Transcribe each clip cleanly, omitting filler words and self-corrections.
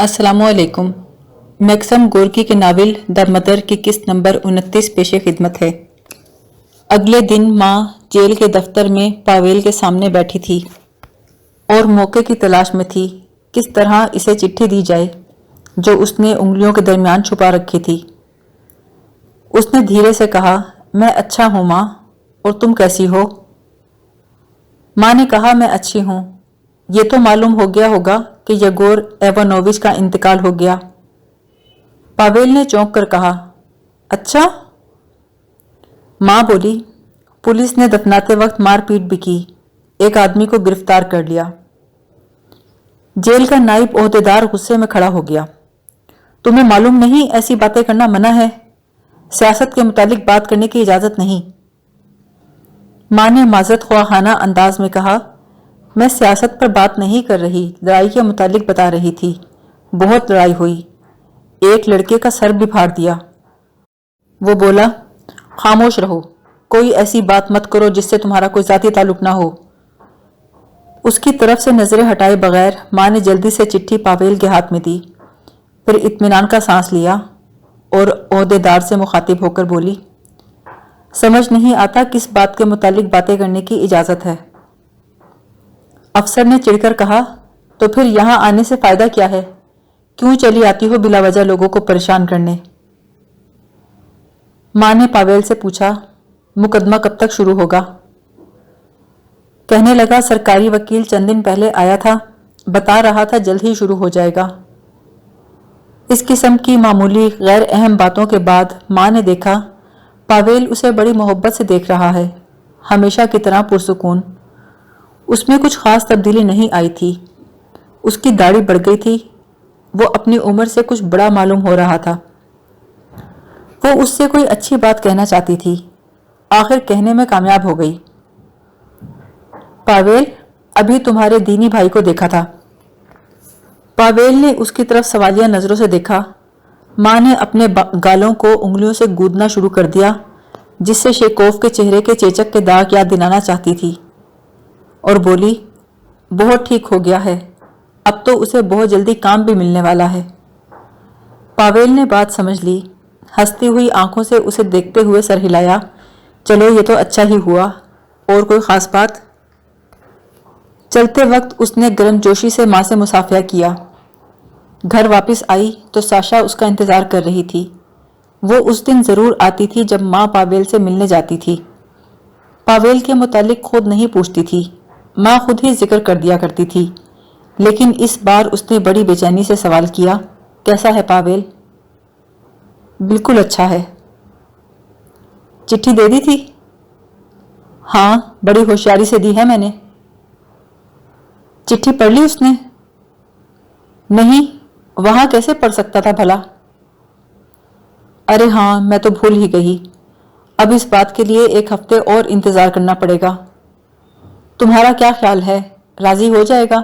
अस्सलाम वालेकुम। Maxam Gorky के नावल द मदर की किस्त नंबर 29 पेश खिदमत है। अगले दिन माँ जेल के दफ्तर में पावेल के सामने बैठी थी और मौके की तलाश में थी किस तरह इसे चिट्ठी दी जाए जो उसने उंगलियों के दरमियान छुपा रखी थी। उसने धीरे से कहा, मैं अच्छा हूँ माँ, और तुम कैसी हो? माँ ने कहा, मैं अच्छी हूँ। ये तो मालूम हो गया होगा कि यगोर एवानोविच का इंतकाल हो गया। पावेल ने चौंक कर कहा, अच्छा? माँ बोली, पुलिस ने दफनाते वक्त मारपीट भी की, एक आदमी को गिरफ्तार कर लिया। जेल का नायब ओहदेदार गुस्से में खड़ा हो गया। तुम्हें मालूम नहीं ऐसी बातें करना मना है? सियासत के मुतालिक बात करने की इजाजत नहीं। माँ ने माजरत ख्वाहाना अंदाज में कहा, मैं सियासत पर बात नहीं कर रही, लड़ाई के मुतालिक बता रही थी। बहुत लड़ाई हुई, एक लड़के का सर भी फाड़ दिया। वो बोला, खामोश रहो, कोई ऐसी बात मत करो जिससे तुम्हारा कोई जाती ताल्लुक ना हो। उसकी तरफ से नजरें हटाए बगैर माँ ने जल्दी से चिट्ठी पावेल के हाथ में दी, फिर इत्मीनान का सांस लिया और ओहदेदार से मुखातिब होकर बोली, समझ नहीं आता किस बात के मुतालिक बातें करने की इजाजत है। अफसर ने चिढ़कर कहा, तो फिर यहां आने से फायदा क्या है? क्यों चली आती हो बिला वजह लोगों को परेशान करने? मां ने पावेल से पूछा, मुकदमा कब तक शुरू होगा? कहने लगा, सरकारी वकील चंद दिन पहले आया था, बता रहा था जल्द ही शुरू हो जाएगा। इस किस्म की मामूली गैर अहम बातों के बाद मां ने देखा पावेल उसे बड़ी मोहब्बत से देख रहा है, हमेशा की तरह पुरसुकून। उसमें कुछ खास तब्दीली नहीं आई थी। उसकी दाढ़ी बढ़ गई थी, वो अपनी उम्र से कुछ बड़ा मालूम हो रहा था। वो उससे कोई अच्छी बात कहना चाहती थी, आखिर कहने में कामयाब हो गई। पावेल, अभी तुम्हारे दीनी भाई को देखा था। पावेल ने उसकी तरफ सवालिया नजरों से देखा। माँ ने अपने गालों को उंगलियों से गूदना शुरू कर दिया, जिससे शेकोफ के चेहरे के चेचक के दाग याद दिलाना चाहती थी, और बोली, बहुत ठीक हो गया है, अब तो उसे बहुत जल्दी काम भी मिलने वाला है। पावेल ने बात समझ ली, हंसती हुई आंखों से उसे देखते हुए सर हिलाया, चलो ये तो अच्छा ही हुआ, और कोई खास बात? चलते वक्त उसने गर्मजोशी से माँ से मुसाफिया किया। घर वापस आई तो साशा उसका इंतजार कर रही थी। वो उस दिन जरूर आती थी जब माँ पावेल से मिलने जाती थी। पावेल के मुतालिक खुद नहीं पूछती थी, माँ खुद ही जिक्र कर दिया करती थी, लेकिन इस बार उसने बड़ी बेचैनी से सवाल किया, कैसा है पावेल? बिल्कुल अच्छा है। चिट्ठी दे दी थी? हाँ, बड़ी होशियारी से दी है मैंने। चिट्ठी पढ़ ली उसने? नहीं, वहां कैसे पढ़ सकता था भला? अरे हाँ, मैं तो भूल ही गई। अब इस बात के लिए एक हफ्ते और इंतजार करना पड़ेगा। तुम्हारा क्या ख्याल है, राजी हो जाएगा?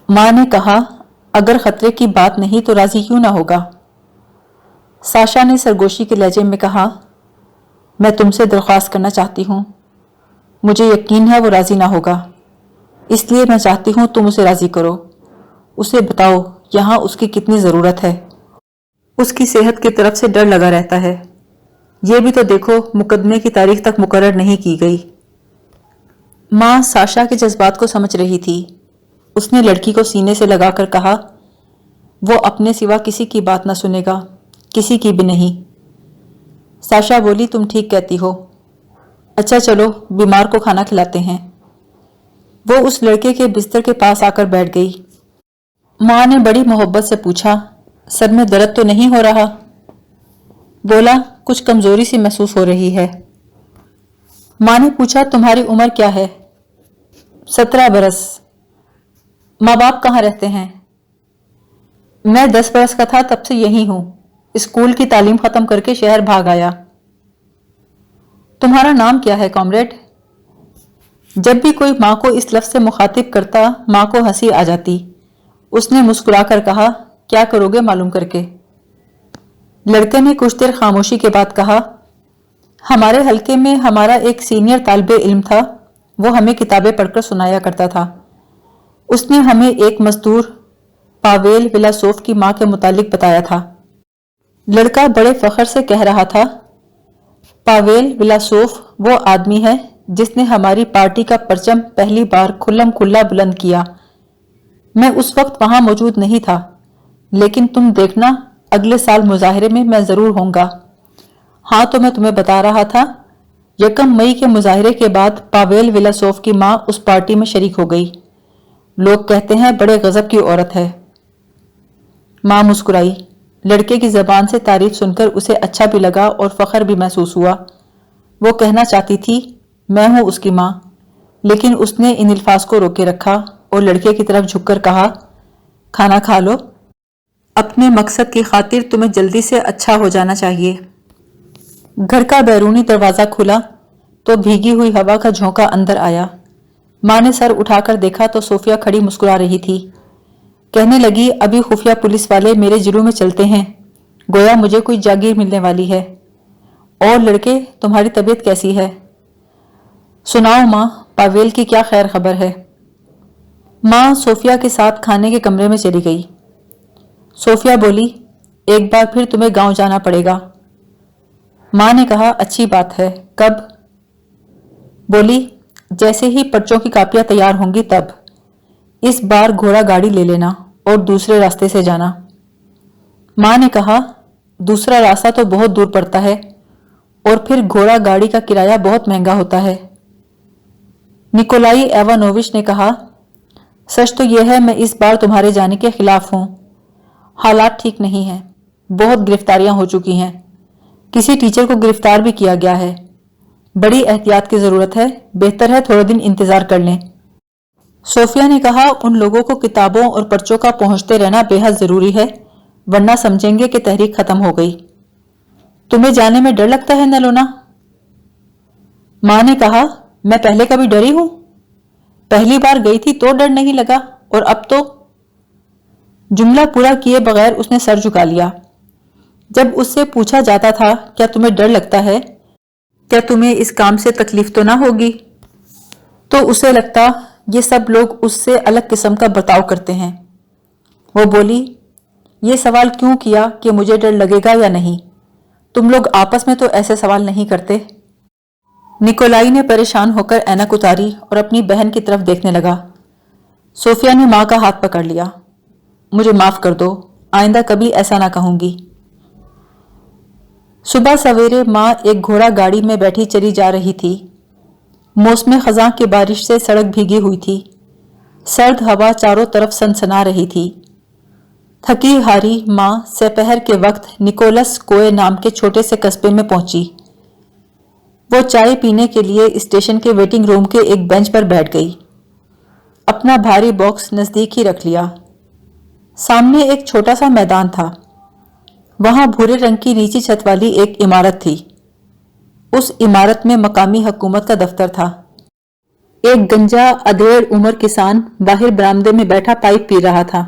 माँ ने कहा, अगर खतरे की बात नहीं तो राजी क्यों ना होगा? साशा ने सरगोशी के लहजे में कहा, मैं तुमसे दरख्वास्त करना चाहती हूँ। मुझे यकीन है वो राजी ना होगा, इसलिए मैं चाहती हूँ तुम उसे राजी करो। उसे बताओ यहाँ उसकी कितनी ज़रूरत है। उसकी सेहत की तरफ से डर लगा रहता है। ये भी तो देखो, मुकदमे की तारीख तक मुकर्रर नहीं की गई। माँ साशा के जज्बात को समझ रही थी। उसने लड़की को सीने से लगाकर कहा, वो अपने सिवा किसी की बात ना सुनेगा, किसी की भी नहीं। साशा बोली, तुम ठीक कहती हो। अच्छा चलो, बीमार को खाना खिलाते हैं। वो उस लड़के के बिस्तर के पास आकर बैठ गई। माँ ने बड़ी मोहब्बत से पूछा, सर में दर्द तो नहीं हो रहा? बोला, कुछ कमजोरी सी महसूस हो रही है। माँ ने पूछा, तुम्हारी उम्र क्या है? 17 बरस। माँ बाप कहाँ रहते हैं? मैं 10 बरस का था तब से यही हूं, स्कूल की तालीम खत्म करके शहर भाग आया। तुम्हारा नाम क्या है कॉमरेड? जब भी कोई माँ को इस लफ्ज से मुखातिब करता, माँ को हंसी आ जाती। उसने मुस्कुराकर कहा, क्या करोगे मालूम करके? लड़के ने कुछ देर खामोशी के बाद कहा, हमारे हलके में हमारा एक सीनियर तालिबे इल्म था, वो हमें किताबें पढ़कर सुनाया करता था। उसने हमें एक मजदूर पावेल विलासोव की मां के मुतालिक बताया था। लड़का बड़े फख्र से कह रहा था, पावेल विलासोव वो आदमी है जिसने हमारी पार्टी का परचम पहली बार खुल्लम खुल्ला बुलंद किया। मैं उस वक्त वहां मौजूद नहीं था, लेकिन तुम देखना अगले साल मुजाहिरे में मैं जरूर होऊंगा। हाँ, तो मैं तुम्हें बता रहा था, 1 मई के मुजाहिरे के बाद पावेल विलासोव की मां उस पार्टी में शरीक हो गई। लोग कहते हैं बड़े गजब की औरत है। मां मुस्कुराई। लड़के की जबान से तारीफ सुनकर उसे अच्छा भी लगा और फख्र भी महसूस हुआ। वो कहना चाहती थी, मैं हूं उसकी मां, लेकिन उसने इन अल्फाज को रोके रखा और लड़के की तरफ झुककर कहा, खाना खा लो। अपने मकसद की खातिर तुम्हें जल्दी से अच्छा हो जाना चाहिए। घर का बैरूनी दरवाजा खुला तो भीगी हुई हवा का झोंका अंदर आया। मां ने सर उठाकर देखा तो सोफिया खड़ी मुस्कुरा रही थी। कहने लगी, अभी खुफिया पुलिस वाले मेरे जिलू में चलते हैं, गोया मुझे कोई जागीर मिलने वाली है। और लड़के, तुम्हारी तबीयत कैसी है? सुनाओ मां, पावेल की क्या खैर खबर है? मां सोफिया के साथ खाने के कमरे में चली गई। सोफिया बोली, एक बार फिर तुम्हें गांव जाना पड़ेगा। मां ने कहा, अच्छी बात है, कब? बोली, जैसे ही पर्चों की कापियां तैयार होंगी तब। इस बार घोड़ा गाड़ी ले लेना और दूसरे रास्ते से जाना। मां ने कहा, दूसरा रास्ता तो बहुत दूर पड़ता है और फिर घोड़ा गाड़ी का किराया बहुत महंगा होता है। निकोलाई एवानोविच ने कहा, सच तो यह है मैं इस बार तुम्हारे जाने के खिलाफ हूं। हालात ठीक नहीं हैं, बहुत गिरफ्तारियां हो चुकी हैं, किसी टीचर को गिरफ्तार भी किया गया है। बड़ी एहतियात की जरूरत है, बेहतर है थोड़े दिन इंतजार कर लें। सोफिया ने कहा, उन लोगों को किताबों और पर्चों का पहुंचते रहना बेहद जरूरी है, वरना समझेंगे कि तहरीक खत्म हो गई। तुम्हें जाने में डर लगता है नलोना? मां ने कहा, मैं पहले कभी डरी हूं? पहली बार गई थी तो डर नहीं लगा, और अब तो। जुमला पूरा किए बगैर उसने सर झुका लिया। जब उससे पूछा जाता था, क्या तुम्हें डर लगता है, क्या तुम्हें इस काम से तकलीफ तो ना होगी, तो उसे लगता ये सब लोग उससे अलग किस्म का बर्ताव करते हैं। वो बोली, ये सवाल क्यों किया कि मुझे डर लगेगा या नहीं? तुम लोग आपस में तो ऐसे सवाल नहीं करते। निकोलाई ने परेशान होकर ऐनक उतारी और अपनी बहन की तरफ देखने लगा। सोफिया ने मां का हाथ पकड़ लिया। मुझे माफ कर दो, आइंदा कभी ऐसा ना कहूंगी। सुबह सवेरे मां एक घोड़ा गाड़ी में बैठी चली जा रही थी। मौसम खज़ां की बारिश से सड़क भीगी हुई थी। सर्द हवा चारों तरफ सनसना रही थी। थकी हारी मां दोपहर के वक्त निकोलस कोए नाम के छोटे से कस्बे में पहुंची। वो चाय पीने के लिए स्टेशन के वेटिंग रूम के एक बेंच पर बैठ गई। अपना भारी बॉक्स नजदीक ही रख लिया। सामने एक छोटा सा मैदान था। वहां भूरे रंग की नीची छत वाली एक इमारत थी। उस इमारत में मकामी हुकूमत का दफ्तर था। एक गंजा अधेड़ उम्र किसान बाहर बरामदे में बैठा पाइप पी रहा था।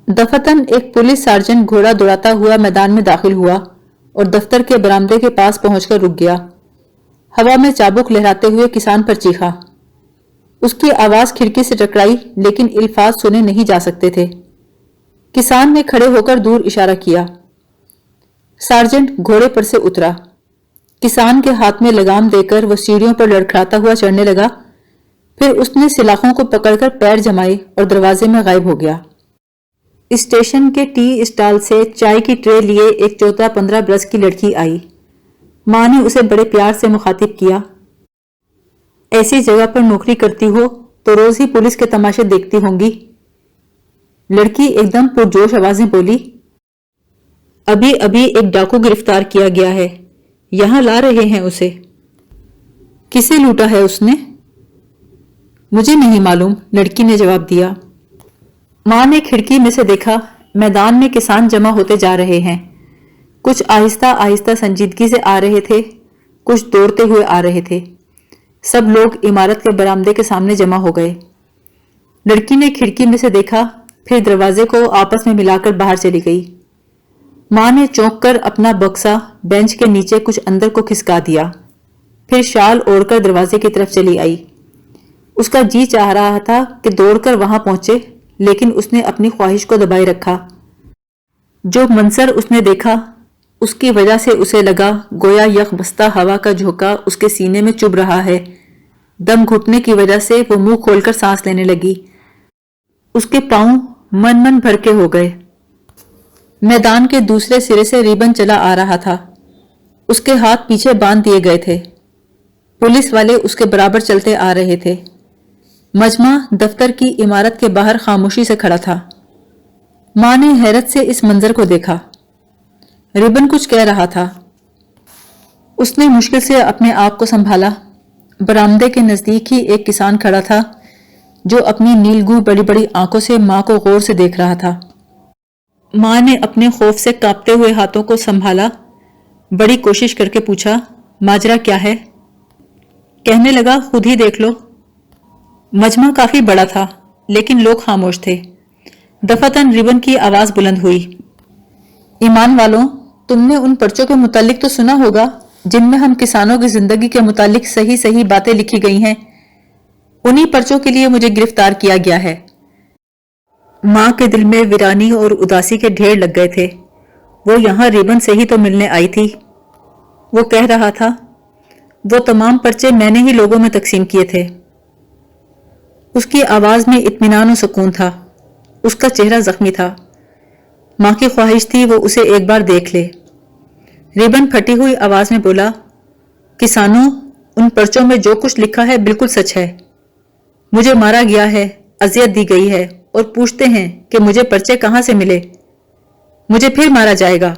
दफतन एक पुलिस सार्जेंट घोड़ा दौड़ाता हुआ मैदान में दाखिल हुआ और दफ्तर के बरामदे के पास पहुंचकर रुक गया। हवा में चाबुक लहराते हुए किसान पर चीखा। उसकी आवाज खिड़की से टकराई, लेकिन अल्फाज सुने नहीं जा सकते थे। किसान ने खड़े होकर दूर इशारा किया। सार्जेंट घोड़े पर से उतरा। किसान के हाथ में लगाम देकर वो सीढ़ियों पर लड़खड़ाता हुआ चढ़ने लगा। फिर उसने सिलाखों को पकड़कर पैर जमाए और दरवाजे में गायब हो गया। स्टेशन के टी स्टॉल से चाय की ट्रे लिए एक 14-15 बरस की लड़की आई। मां ने उसे बड़े प्यार से मुखातिब किया। ऐसी जगह पर नौकरी करती हो तो रोज ही पुलिस के तमाशे देखती होंगी। लड़की एकदम पुरजोश आवाज में बोली, अभी अभी एक डाकू गिरफ्तार किया गया है, यहां ला रहे हैं उसे। किसे लूटा है उसने? मुझे नहीं मालूम, लड़की ने जवाब दिया। मां ने खिड़की में से देखा, मैदान में किसान जमा होते जा रहे हैं। कुछ आहिस्ता आहिस्ता संजीदगी से आ रहे थे, कुछ दौड़ते हुए आ रहे थे। सब लोग इमारत के बरामदे के सामने जमा हो गए। लड़की ने खिड़की में से देखा, फिर दरवाजे को आपस में मिलाकर बाहर चली गई। मां ने चौंक कर अपना बक्सा बेंच के नीचे कुछ अंदर को खिसका दिया, फिर शाल ओढ़कर दरवाजे की तरफ चली आई। उसका जी चाह रहा था कि दौड़कर वहां पहुंचे, لیکن اس نے اپنی خواہش کو دبائے رکھا۔ جو منظر اس نے دیکھا اس کی وجہ سے اسے لگا گویا یک بستہ ہوا کا جھونکا اس کے سینے میں چبھ رہا ہے۔ دم گھٹنے کی وجہ سے وہ منہ کھول کر سانس لینے لگی۔ اس کے پاؤں من بھر کے ہو گئے۔ میدان کے دوسرے سرے سے ریبن چلا آ رہا تھا۔ اس کے ہاتھ پیچھے باندھ دیے گئے تھے۔ پولیس والے اس کے برابر چلتے آ رہے تھے۔ مجمع دفتر کی عمارت کے باہر خاموشی سے کھڑا تھا۔ ماں نے حیرت سے اس منظر کو دیکھا۔ ریبن کچھ کہہ رہا تھا۔ اس نے مشکل سے اپنے آپ کو سنبھالا۔ برآمدے کے نزدیک ہی ایک کسان کھڑا تھا جو اپنی نیلگوں بڑی بڑی آنکھوں سے ماں کو غور سے دیکھ رہا تھا۔ ماں نے اپنے خوف سے کانپتے ہوئے ہاتھوں کو سنبھالا، بڑی کوشش کر کے پوچھا، ماجرا کیا ہے؟ کہنے لگا، خود ہی دیکھ لو۔ مجمع کافی بڑا تھا لیکن لوگ خاموش تھے۔ دفعتاً ریبن کی آواز بلند ہوئی، ایمان والوں، تم نے ان پرچوں کے متعلق تو سنا ہوگا جن میں ہم کسانوں کی زندگی کے متعلق صحیح باتیں لکھی گئی ہیں۔ انہی پرچوں کے لیے مجھے گرفتار کیا گیا ہے۔ ماں کے دل میں ویرانی اور اداسی کے ڈھیر لگ گئے تھے۔ وہ یہاں ریبن سے ہی تو ملنے آئی تھی۔ وہ کہہ رہا تھا، وہ تمام پرچے میں نے ہی لوگوں میں تقسیم کیے تھے۔ اس کی آواز میں اطمینان و سکون تھا۔ اس کا چہرہ زخمی تھا۔ ماں کی خواہش تھی وہ اسے ایک بار دیکھ لے۔ ریبن پھٹی ہوئی آواز میں بولا، کسانوں، ان پرچوں میں جو کچھ لکھا ہے بالکل سچ ہے۔ مجھے مارا گیا ہے، اذیت دی گئی ہے، اور پوچھتے ہیں کہ مجھے پرچے کہاں سے ملے۔ مجھے پھر مارا جائے گا۔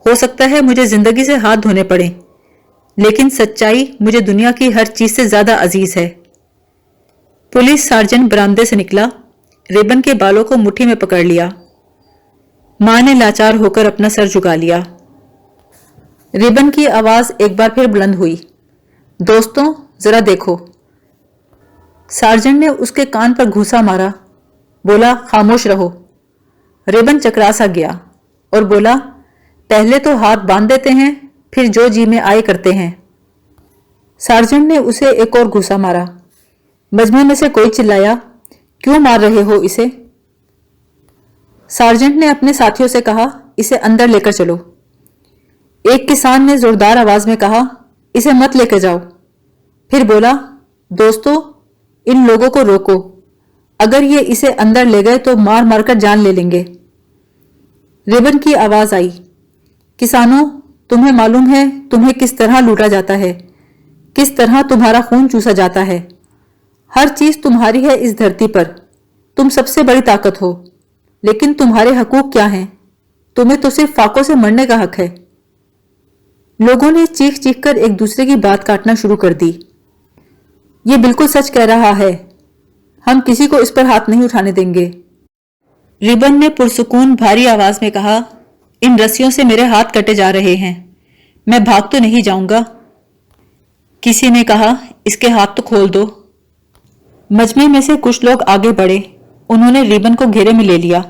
ہو سکتا ہے مجھے زندگی سے ہاتھ دھونے پڑیں، لیکن سچائی مجھے دنیا کی ہر چیز سے زیادہ عزیز ہے۔ پولیس سارجنٹ برآمدے سے نکلا، ریبن کے بالوں کو مٹھی میں پکڑ لیا۔ ماں نے لاچار ہو کر اپنا سر جھکا لیا۔ ریبن کی آواز ایک بار پھر بلند ہوئی، دوستوں، ذرا دیکھو۔ سارجنٹ نے اس کے کان پر گھوسا مارا، بولا، خاموش رہو۔ ریبن چکرا سا گیا اور بولا، پہلے تو ہاتھ باندھ دیتے ہیں، پھر جو جی میں آئے کرتے ہیں۔ سارجنٹ نے اسے ایک اور گھوسا مارا۔ مجمع میں سے کوئی چلایا، کیوں مار رہے ہو اسے؟ سارجنٹ نے اپنے ساتھیوں سے کہا، اسے اندر لے کر چلو۔ ایک کسان نے زوردار آواز میں کہا، اسے مت لے کر جاؤ۔ پھر بولا، دوستو، ان لوگوں کو روکو، اگر یہ اسے اندر لے گئے تو مار مار کر جان لے لیں گے۔ ریبن کی آواز آئی، کسانوں، تمہیں معلوم ہے تمہیں کس طرح لوٹا جاتا ہے، کس طرح تمہارا خون چوسا جاتا ہے۔ ہر چیز تمہاری ہے اس دھرتی پر، تم سب سے بڑی طاقت ہو، لیکن تمہارے حقوق کیا ہیں؟ تمہیں تو صرف فاقوں سے مرنے کا حق ہے۔ لوگوں نے چیخ چیخ کر ایک دوسرے کی بات کاٹنا شروع کر دی۔ یہ بالکل سچ کہہ رہا ہے، ہم کسی کو اس پر ہاتھ نہیں اٹھانے دیں گے۔ ریبن نے پرسکون بھاری آواز میں کہا، ان رسیوں سے میرے ہاتھ کٹے جا رہے ہیں، میں بھاگ تو نہیں جاؤں گا۔ کسی نے کہا، اس کے ہاتھ تو کھول دو۔ مجمع میں سے کچھ لوگ آگے بڑھے، انہوں نے ریبن کو گھیرے میں لے لیا۔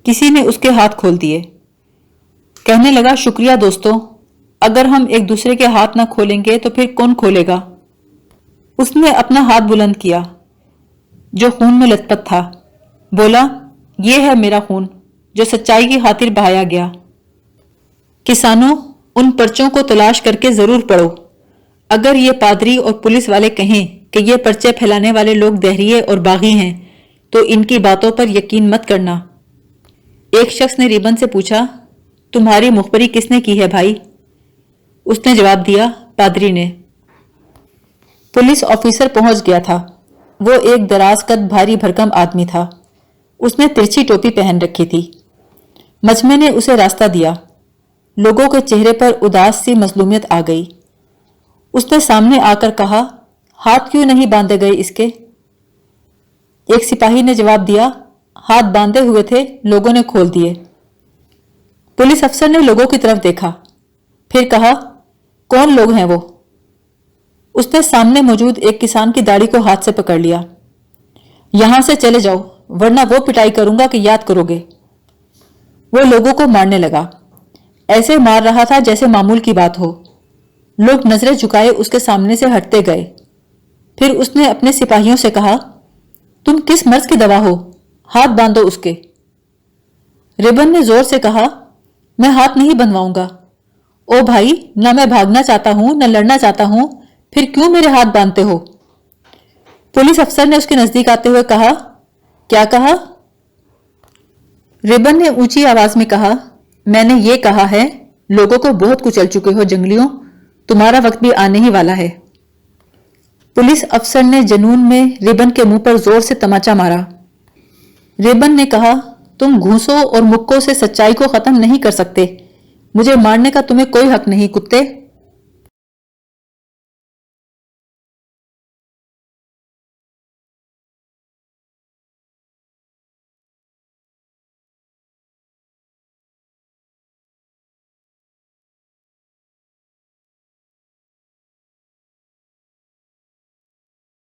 کسی نے اس کے ہاتھ کھول دیے۔ کہنے لگا، شکریہ دوستو، اگر ہم ایک دوسرے کے ہاتھ نہ کھولیں گے تو پھر کون کھولے گا؟ اس نے اپنا ہاتھ بلند کیا جو خون میں لت پت تھا، بولا، یہ ہے میرا خون جو سچائی کی خاطر بہایا گیا۔ کسانوں، ان پرچوں کو تلاش کر کے ضرور پڑھو۔ اگر یہ پادری اور پولیس والے کہیں کہ یہ پرچے پھیلانے والے لوگ دہریے اور باغی ہیں تو ان کی باتوں پر یقین مت کرنا۔ ایک شخص نے ریبن سے پوچھا، تمہاری مخبری کس نے کی ہے بھائی؟ اس نے جواب دیا، پادری نے۔ پولیس آفیسر پہنچ گیا تھا۔ وہ ایک دراز قد بھاری بھرکم آدمی تھا۔ اس نے ترچھی ٹوپی پہن رکھی تھی۔ مجمع نے اسے راستہ دیا۔ لوگوں کے چہرے پر اداس سی مظلومیت آ گئی۔ اس نے سامنے آ کر کہا، ہاتھ کیوں نہیں باندھے گئے اس کے؟ ایک سپاہی نے جواب دیا، ہاتھ باندھے ہوئے تھے، لوگوں نے کھول دیے۔ پولیس افسر نے لوگوں کی طرف دیکھا، پھر کہا، کون لوگ ہیں وہ؟ اس نے سامنے موجود ایک کسان کی داڑھی کو ہاتھ سے پکڑ لیا۔ یہاں سے چلے جاؤ ورنہ وہ پٹائی کروں گا کہ یاد کرو گے۔ وہ لوگوں کو مارنے لگا، ایسے مار رہا تھا جیسے معمول کی بات ہو۔ لوگ نظریں جھکائے اس کے سامنے سے ہٹتے گئے۔ پھر اس نے اپنے سپاہیوں سے کہا، تم کس مرض کی دوا ہو؟ ہاتھ باندھو اس کے۔ ربن نے زور سے کہا، میں ہاتھ نہیں بندھواؤں گا۔ او بھائی، نہ میں بھاگنا چاہتا ہوں نہ لڑنا چاہتا ہوں، پھر کیوں میرے ہاتھ باندھتے ہو؟ پولیس افسر نے اس کے نزدیک آتے ہوئے کہا، کیا کہا؟ ربن نے اونچی آواز میں کہا، میں نے یہ کہا ہے، لوگوں کو بہت کچل چکے ہو جنگلیوں، تمہارا وقت بھی آنے ہی والا ہے۔ پولیس افسر نے جنون میں ربن کے منہ پر زور سے تماچا مارا۔ ربن نے کہا، تم گھوسوں اور مکوں سے سچائی کو ختم نہیں کر سکتے، مجھے مارنے کا تمہیں کوئی حق نہیں کتے۔